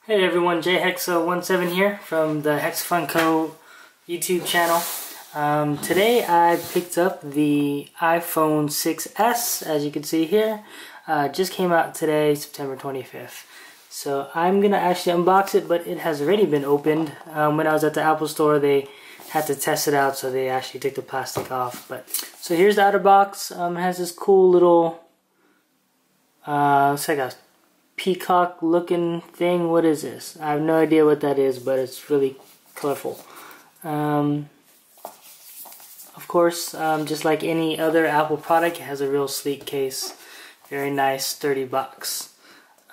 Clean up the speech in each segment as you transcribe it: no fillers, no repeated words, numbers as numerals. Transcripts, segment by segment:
Hey everyone, JHexa17 here from the HexaFunCo YouTube channel. Today I picked up the iPhone 6s, as you can see here. Just came out today, September 25th. So I'm going to actually unbox it, but it has already been opened. When I was at the Apple store, they had to test it out, so they actually took the plastic off. So here's the outer box. It has this cool little, looks like a peacock looking thing. What is this? I have no idea what that is, but it's really colorful. Of course, just like any other Apple product, it has a real sleek case. Very nice, sturdy box.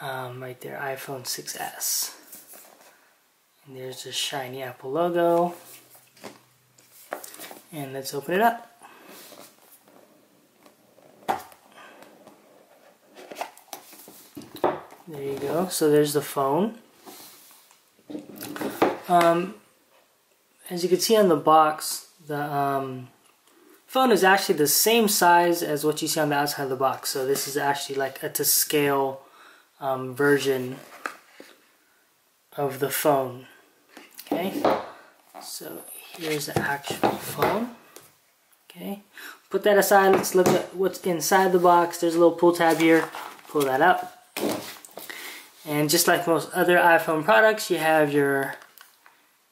Right there, iPhone 6s. And there's the shiny Apple logo. And let's open it up. There you go. So there's the phone. As you can see on the box, the phone is actually the same size as what you see on the outside of the box. So this is actually like a to scale version of the phone. Okay. So here's the actual phone. Okay. Put that aside. Let's look at what's inside the box. There's a little pull tab here. Pull that up. And just like most other iPhone products, you have your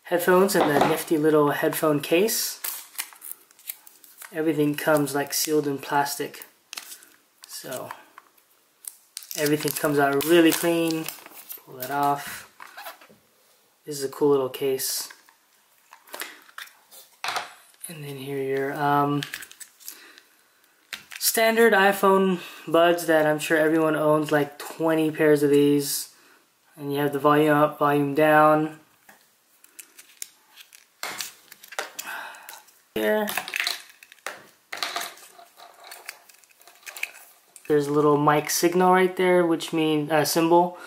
headphones and the nifty little headphone case. Everything comes like sealed in plastic. So everything comes out really clean. Pull that off. This is a cool little case. And then here your standard iPhone buds that I'm sure everyone owns, like 20 pairs of these. And you have the volume up, volume down. Here. There's a little mic signal right there, which means symbol.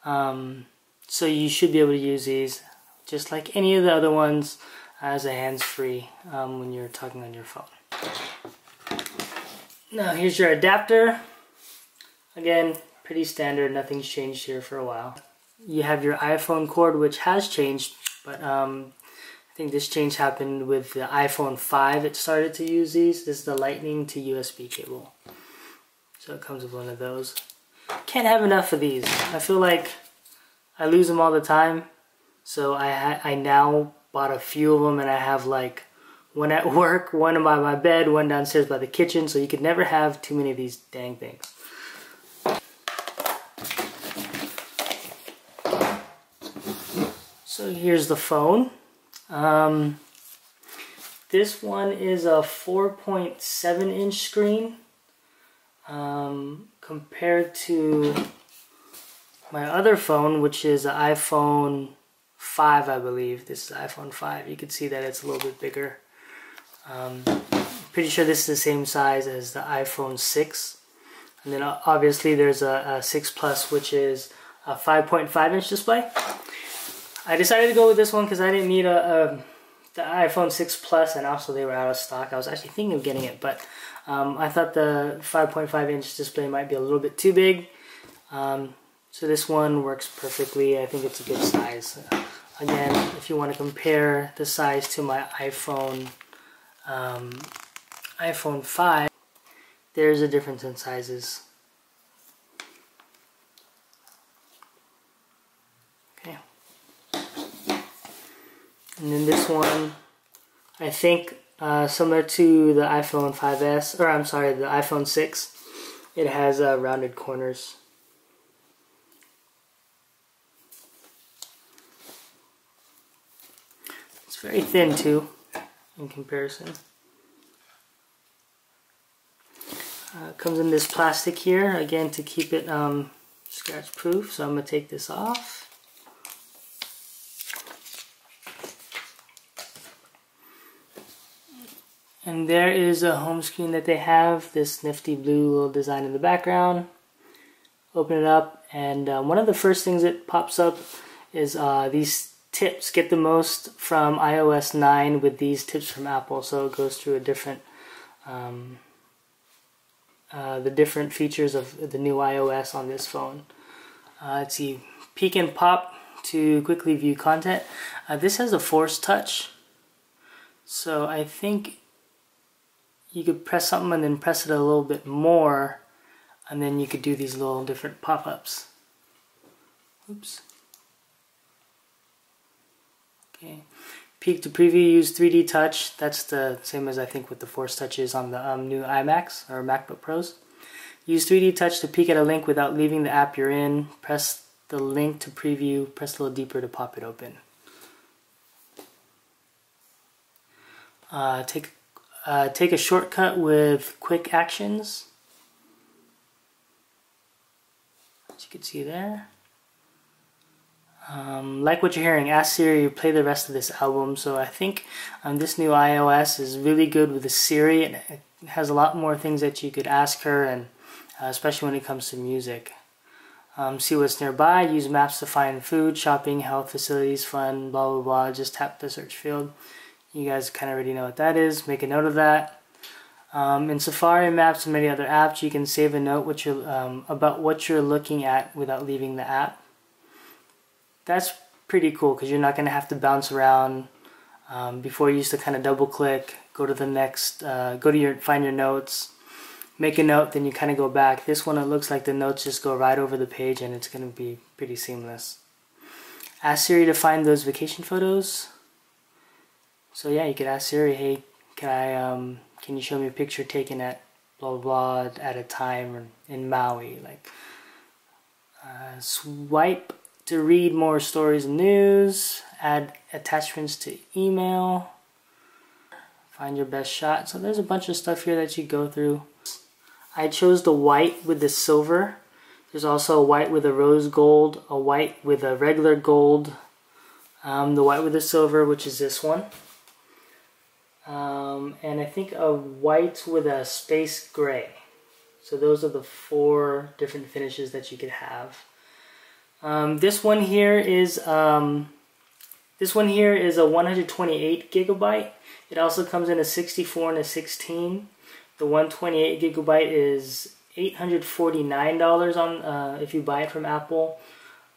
So you should be able to use these just like any of the other ones as a hands-free when you're talking on your phone. Now here's your adapter. Again, pretty standard, nothing's changed here for a while. You have your iPhone cord, which has changed, but I think this change happened with the iPhone 5. It started to use these. This is the Lightning to USB cable. So it comes with one of those. Can't have enough of these. I feel like I lose them all the time. So I now bought a few of them, and I have like one at work, one by my bed, one downstairs by the kitchen. So you could never have too many of these dang things. So here's the phone. This one is a 4.7 inch screen compared to my other phone, which is an iPhone 5, I believe. This is iPhone 5. You can see that it's a little bit bigger. Pretty sure this is the same size as the iPhone 6. And then obviously there's a 6 Plus, which is a 5.5 inch display. I decided to go with this one because I didn't need the iPhone 6 Plus, and also they were out of stock. I was actually thinking of getting it, but I thought the 5.5 inch display might be a little bit too big. So this one works perfectly. I think it's a good size. Again, if you want to compare the size to my iPhone 5, there's a difference in sizes. Okay. And then this one, I think similar to the iPhone 5s, or I'm sorry, the iPhone 6, it has rounded corners. It's very thin too, in comparison. It comes in this plastic here, again to keep it scratch proof, so I'm going to take this off. And there is a home screen that they have, this nifty blue little design in the background. Open it up, and one of the first things that pops up is these tips. Get the most from iOS 9 with these tips from Apple. So it goes through a different, the different features of the new iOS on this phone. Let's see, peek and pop to quickly view content. This has a force touch, so I think you could press something and then press it a little bit more, and then you could do these little different pop-ups. Oops. Okay. Peek to preview, use 3D touch. That's the same as I think with the force touches on the new iMacs or MacBook Pros. Use 3D touch to peek at a link without leaving the app you're in. Press the link to preview. Press a little deeper to pop it open. Take a shortcut with quick actions. As you can see there. Like what you're hearing, ask Siri to play the rest of this album. So I think this new iOS is really good with the Siri. It has a lot more things that you could ask her, and especially when it comes to music. See what's nearby, use maps to find food, shopping, health facilities, fun, blah blah blah. Just tap the search field. You guys kind of already know what that is. Make a note of that. In Safari, Maps, and many other apps, you can save a note about what you're looking at without leaving the app. That's pretty cool because you're not going to have to bounce around. Before you used to kind of double click, go to the next, find your notes, make a note, then you kind of go back. This one, it looks like the notes just go right over the page, and it's going to be pretty seamless. Ask Siri to find those vacation photos. So yeah, you could ask Siri, hey, can you show me a picture taken at blah blah blah at a time in Maui? Like, swipe to read more stories and news, add attachments to email, find your best shot. So there's a bunch of stuff here that you go through. I chose the white with the silver. There's also a white with a rose gold, a white with a regular gold, the white with the silver, which is this one, and I think a white with a space gray. So those are the 4 different finishes that you could have. This one here is a 128 gigabyte. It also comes in a 64 and a 16. The 128 gigabyte is $849 on if you buy it from Apple.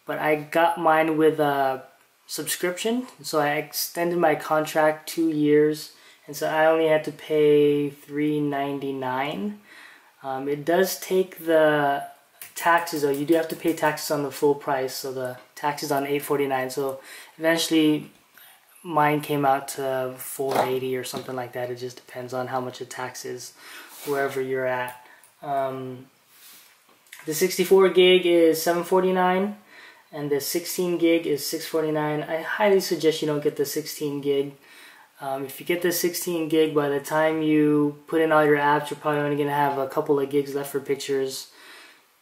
But I got mine with a subscription, so I extended my contract 2 years, and so I only had to pay $399. It does take the taxes though. You do have to pay taxes on the full price, so the tax is on $849. So eventually mine came out to $480 or something like that. It just depends on how much the tax is wherever you're at. The 64 gig is $749 and the 16 gig is $649. I highly suggest you don't get the 16 gig. If you get the 16 gig, by the time you put in all your apps, you're probably only going to have a couple of gigs left for pictures,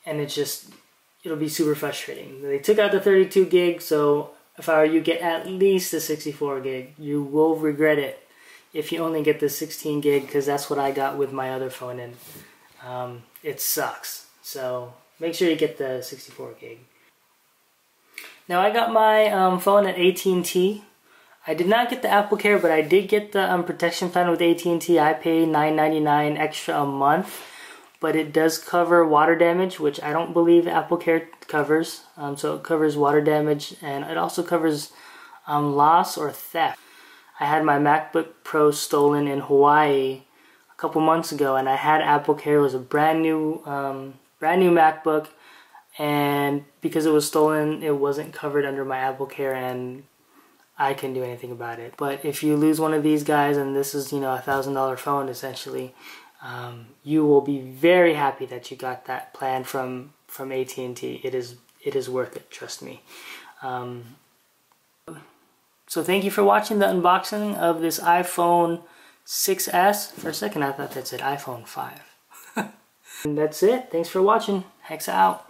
and it'll be super frustrating. They took out the 32 gig, so if I were you, get at least the 64 gig. You will regret it if you only get the 16 gig, because that's what I got with my other phone, and it sucks. So make sure you get the 64 gig. Now I got my phone at AT&T. I did not get the Apple Care, but I did get the protection plan with AT&T. I paid $9.99 extra a month, but it does cover water damage, which I don't believe Apple Care covers. So it covers water damage, and it also covers loss or theft. I had my MacBook Pro stolen in Hawaii a couple months ago, and I had Apple Care. It was a brand new MacBook, and because it was stolen, it wasn't covered under my Apple Care, and I couldn't do anything about it. But if you lose one of these guys, and this is, you know, $1,000 phone essentially, you will be very happy that you got that plan from AT&T. It is worth it, trust me. So thank you for watching the unboxing of this iPhone 6s. For a second I thought that said iPhone 5. And that's it. Thanks for watching. Hex out.